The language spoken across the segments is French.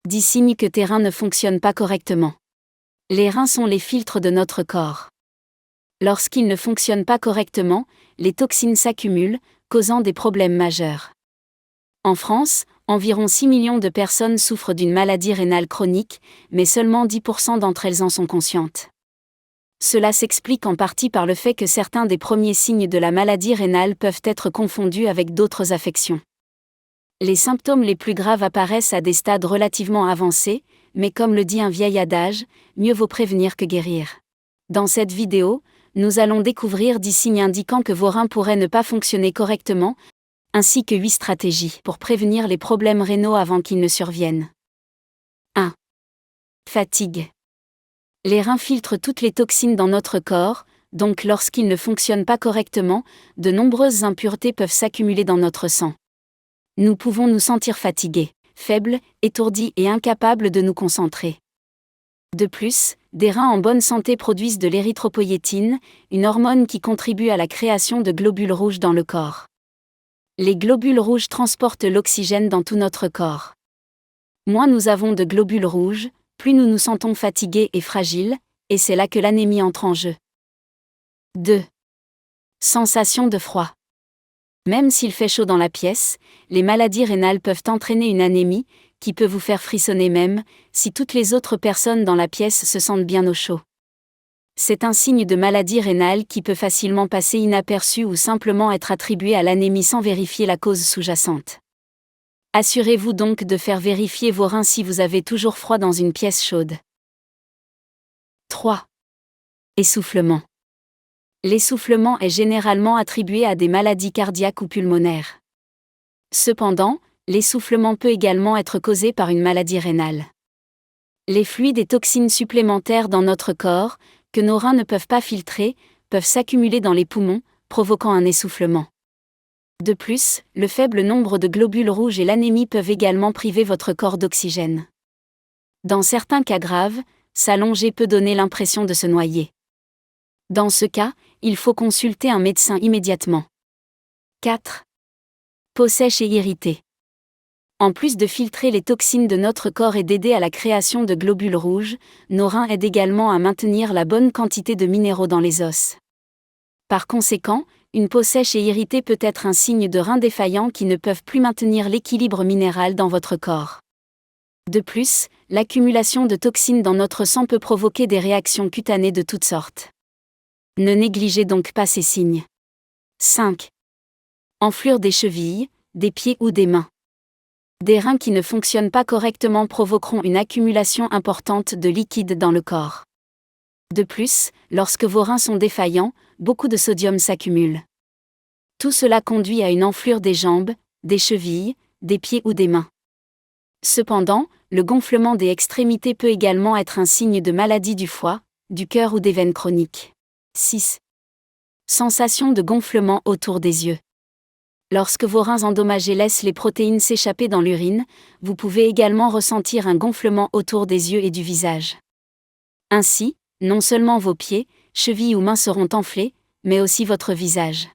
10 signes que tes reins ne fonctionnent pas correctement. Les reins sont les filtres de notre corps. Lorsqu'ils ne fonctionnent pas correctement, les toxines s'accumulent, causant des problèmes majeurs. En France, environ 6 millions de personnes souffrent d'une maladie rénale chronique, mais seulement 10% d'entre elles en sont conscientes. Cela s'explique en partie par le fait que certains des premiers signes de la maladie rénale peuvent être confondus avec d'autres affections. Les symptômes les plus graves apparaissent à des stades relativement avancés, mais comme le dit un vieil adage, mieux vaut prévenir que guérir. Dans cette vidéo, nous allons découvrir 10 signes indiquant que vos reins pourraient ne pas fonctionner correctement, ainsi que 8 stratégies pour prévenir les problèmes rénaux avant qu'ils ne surviennent. 1. Fatigue. Les reins filtrent toutes les toxines dans notre corps, donc lorsqu'ils ne fonctionnent pas correctement, de nombreuses impuretés peuvent s'accumuler dans notre sang. Nous pouvons nous sentir fatigués, faibles, étourdis et incapables de nous concentrer. De plus, des reins en bonne santé produisent de l'érythropoïétine, une hormone qui contribue à la création de globules rouges dans le corps. Les globules rouges transportent l'oxygène dans tout notre corps. Moins nous avons de globules rouges, plus nous nous sentons fatigués et fragiles, et c'est là que l'anémie entre en jeu. 2. Sensation de froid. Même s'il fait chaud dans la pièce, les maladies rénales peuvent entraîner une anémie, qui peut vous faire frissonner même, si toutes les autres personnes dans la pièce se sentent bien au chaud. C'est un signe de maladie rénale qui peut facilement passer inaperçu ou simplement être attribué à l'anémie sans vérifier la cause sous-jacente. Assurez-vous donc de faire vérifier vos reins si vous avez toujours froid dans une pièce chaude. 3. Essoufflement. L'essoufflement est généralement attribué à des maladies cardiaques ou pulmonaires. Cependant, l'essoufflement peut également être causé par une maladie rénale. Les fluides et toxines supplémentaires dans notre corps, que nos reins ne peuvent pas filtrer, peuvent s'accumuler dans les poumons, provoquant un essoufflement. De plus, le faible nombre de globules rouges et l'anémie peuvent également priver votre corps d'oxygène. Dans certains cas graves, s'allonger peut donner l'impression de se noyer. Dans ce cas, il faut consulter un médecin immédiatement. 4. Peau sèche et irritée. En plus de filtrer les toxines de notre corps et d'aider à la création de globules rouges, nos reins aident également à maintenir la bonne quantité de minéraux dans les os. Par conséquent, une peau sèche et irritée peut être un signe de reins défaillants qui ne peuvent plus maintenir l'équilibre minéral dans votre corps. De plus, l'accumulation de toxines dans notre sang peut provoquer des réactions cutanées de toutes sortes. Ne négligez donc pas ces signes. 5. Enflure des chevilles, des pieds ou des mains. Des reins qui ne fonctionnent pas correctement provoqueront une accumulation importante de liquide dans le corps. De plus, lorsque vos reins sont défaillants, beaucoup de sodium s'accumule. Tout cela conduit à une enflure des jambes, des chevilles, des pieds ou des mains. Cependant, le gonflement des extrémités peut également être un signe de maladie du foie, du cœur ou des veines chroniques. 6. Sensation de gonflement autour des yeux. Lorsque vos reins endommagés laissent les protéines s'échapper dans l'urine, vous pouvez également ressentir un gonflement autour des yeux et du visage. Ainsi, non seulement vos pieds, chevilles ou mains seront enflés, mais aussi votre visage.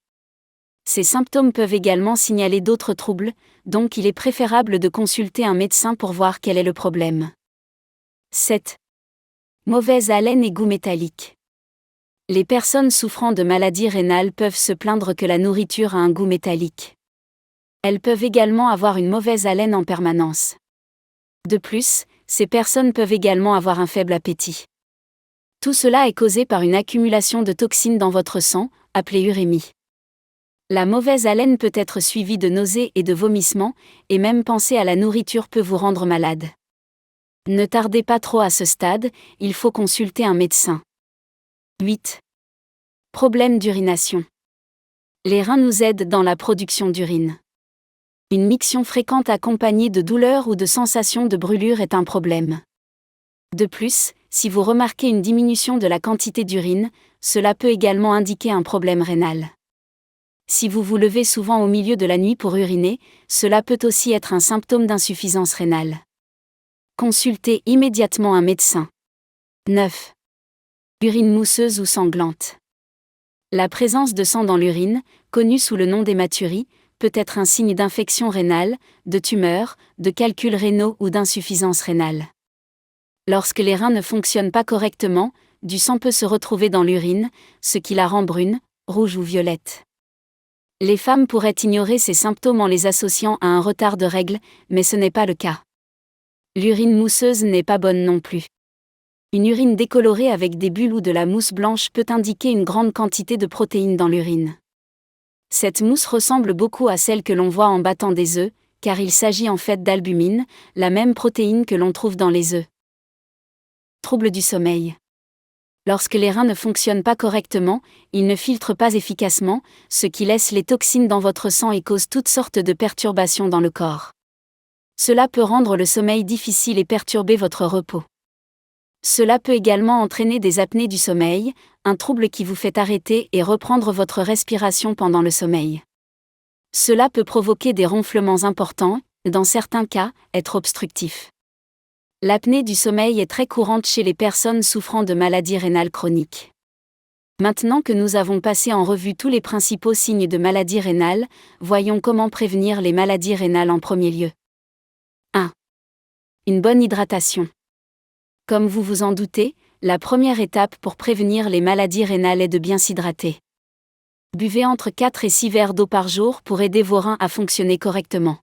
Ces symptômes peuvent également signaler d'autres troubles, donc il est préférable de consulter un médecin pour voir quel est le problème. 7. Mauvaise haleine et goût métallique. Les personnes souffrant de maladies rénales peuvent se plaindre que la nourriture a un goût métallique. Elles peuvent également avoir une mauvaise haleine en permanence. De plus, ces personnes peuvent également avoir un faible appétit. Tout cela est causé par une accumulation de toxines dans votre sang, appelée urémie. La mauvaise haleine peut être suivie de nausées et de vomissements, et même penser à la nourriture peut vous rendre malade. Ne tardez pas trop à ce stade, il faut consulter un médecin. 8. Problème d'urination. Les reins nous aident dans la production d'urine. Une miction fréquente accompagnée de douleurs ou de sensations de brûlure est un problème. De plus, si vous remarquez une diminution de la quantité d'urine, cela peut également indiquer un problème rénal. Si vous vous levez souvent au milieu de la nuit pour uriner, cela peut aussi être un symptôme d'insuffisance rénale. Consultez immédiatement un médecin. 9. Urine mousseuse ou sanglante. La présence de sang dans l'urine, connue sous le nom d'hématurie, peut être un signe d'infection rénale, de tumeur, de calculs rénaux ou d'insuffisance rénale. Lorsque les reins ne fonctionnent pas correctement, du sang peut se retrouver dans l'urine, ce qui la rend brune, rouge ou violette. Les femmes pourraient ignorer ces symptômes en les associant à un retard de règles, mais ce n'est pas le cas. L'urine mousseuse n'est pas bonne non plus. Une urine décolorée avec des bulles ou de la mousse blanche peut indiquer une grande quantité de protéines dans l'urine. Cette mousse ressemble beaucoup à celle que l'on voit en battant des œufs, car il s'agit en fait d'albumine, la même protéine que l'on trouve dans les œufs. Troubles du sommeil. Lorsque les reins ne fonctionnent pas correctement, ils ne filtrent pas efficacement, ce qui laisse les toxines dans votre sang et cause toutes sortes de perturbations dans le corps. Cela peut rendre le sommeil difficile et perturber votre repos. Cela peut également entraîner des apnées du sommeil, un trouble qui vous fait arrêter et reprendre votre respiration pendant le sommeil. Cela peut provoquer des ronflements importants, dans certains cas, être obstructif. L'apnée du sommeil est très courante chez les personnes souffrant de maladies rénales chroniques. Maintenant que nous avons passé en revue tous les principaux signes de maladie rénale, voyons comment prévenir les maladies rénales en premier lieu. 1. Une bonne hydratation. Comme vous vous en doutez, la première étape pour prévenir les maladies rénales est de bien s'hydrater. Buvez entre 4 et 6 verres d'eau par jour pour aider vos reins à fonctionner correctement.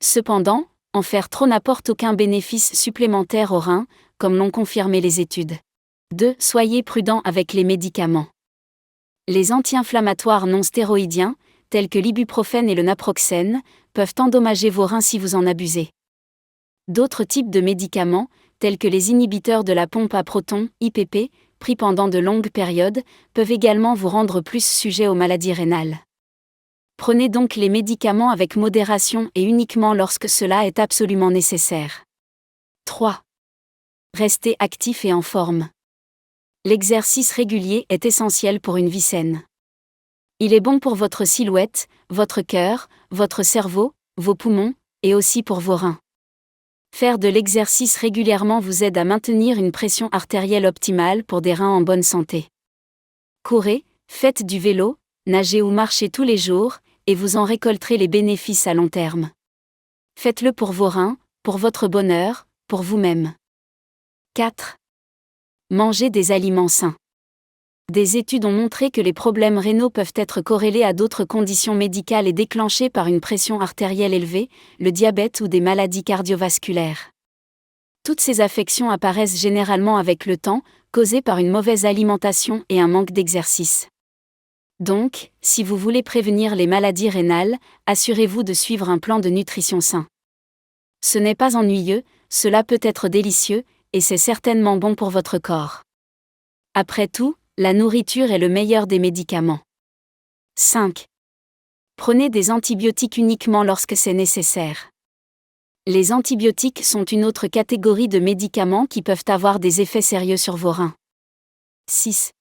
Cependant, en faire trop n'apporte aucun bénéfice supplémentaire aux reins, comme l'ont confirmé les études. 2. Soyez prudent avec les médicaments. Les anti-inflammatoires non stéroïdiens, tels que l'ibuprofène et le naproxène, peuvent endommager vos reins si vous en abusez. D'autres types de médicaments, tels que les inhibiteurs de la pompe à protons, IPP, pris pendant de longues périodes, peuvent également vous rendre plus sujet aux maladies rénales. Prenez donc les médicaments avec modération et uniquement lorsque cela est absolument nécessaire. 3. Restez actif et en forme. L'exercice régulier est essentiel pour une vie saine. Il est bon pour votre silhouette, votre cœur, votre cerveau, vos poumons, et aussi pour vos reins. Faire de l'exercice régulièrement vous aide à maintenir une pression artérielle optimale pour des reins en bonne santé. Courez, faites du vélo, nagez ou marchez tous les jours, et vous en récolterez les bénéfices à long terme. Faites-le pour vos reins, pour votre bonheur, pour vous-même. 4. Mangez des aliments sains. Des études ont montré que les problèmes rénaux peuvent être corrélés à d'autres conditions médicales et déclenchés par une pression artérielle élevée, le diabète ou des maladies cardiovasculaires. Toutes ces affections apparaissent généralement avec le temps, causées par une mauvaise alimentation et un manque d'exercice. Donc, si vous voulez prévenir les maladies rénales, assurez-vous de suivre un plan de nutrition sain. Ce n'est pas ennuyeux, cela peut être délicieux, et c'est certainement bon pour votre corps. Après tout, la nourriture est le meilleur des médicaments. 5. Prenez des antibiotiques uniquement lorsque c'est nécessaire. Les antibiotiques sont une autre catégorie de médicaments qui peuvent avoir des effets sérieux sur vos reins. 6.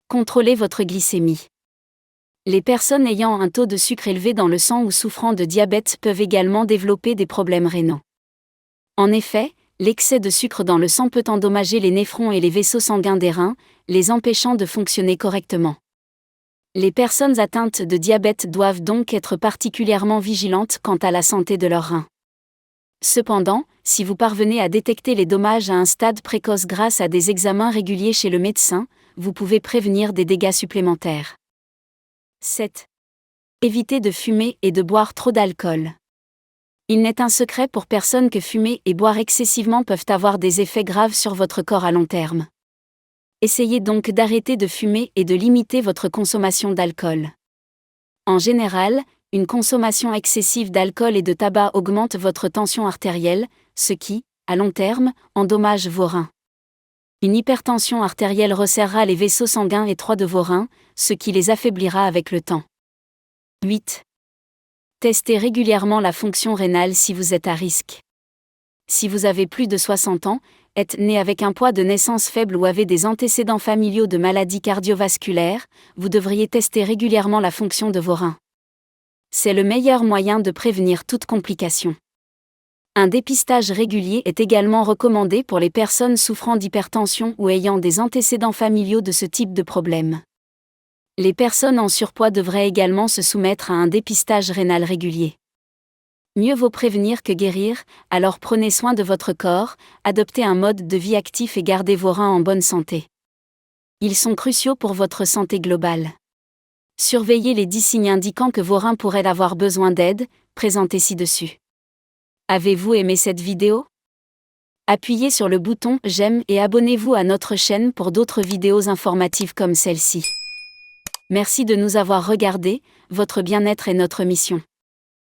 Contrôlez votre glycémie. Les personnes ayant un taux de sucre élevé dans le sang ou souffrant de diabète peuvent également développer des problèmes rénaux. En effet, l'excès de sucre dans le sang peut endommager les néphrons et les vaisseaux sanguins des reins, les empêchant de fonctionner correctement. Les personnes atteintes de diabète doivent donc être particulièrement vigilantes quant à la santé de leurs reins. Cependant, si vous parvenez à détecter les dommages à un stade précoce grâce à des examens réguliers chez le médecin, vous pouvez prévenir des dégâts supplémentaires. 7. Évitez de fumer et de boire trop d'alcool. Il n'est un secret pour personne que fumer et boire excessivement peuvent avoir des effets graves sur votre corps à long terme. Essayez donc d'arrêter de fumer et de limiter votre consommation d'alcool. En général, une consommation excessive d'alcool et de tabac augmente votre tension artérielle, ce qui, à long terme, endommage vos reins. Une hypertension artérielle resserrera les vaisseaux sanguins étroits de vos reins, ce qui les affaiblira avec le temps. 8. Testez régulièrement la fonction rénale si vous êtes à risque. Si vous avez plus de 60 ans, êtes né avec un poids de naissance faible ou avez des antécédents familiaux de maladies cardiovasculaires, vous devriez tester régulièrement la fonction de vos reins. C'est le meilleur moyen de prévenir toute complication. Un dépistage régulier est également recommandé pour les personnes souffrant d'hypertension ou ayant des antécédents familiaux de ce type de problème. Les personnes en surpoids devraient également se soumettre à un dépistage rénal régulier. Mieux vaut prévenir que guérir, alors prenez soin de votre corps, adoptez un mode de vie actif et gardez vos reins en bonne santé. Ils sont cruciaux pour votre santé globale. Surveillez les 10 signes indiquant que vos reins pourraient avoir besoin d'aide, présentés ci-dessus. Avez-vous aimé cette vidéo? Appuyez sur le bouton « J'aime » et abonnez-vous à notre chaîne pour d'autres vidéos informatives comme celle-ci. Merci de nous avoir regardés, votre bien-être est notre mission.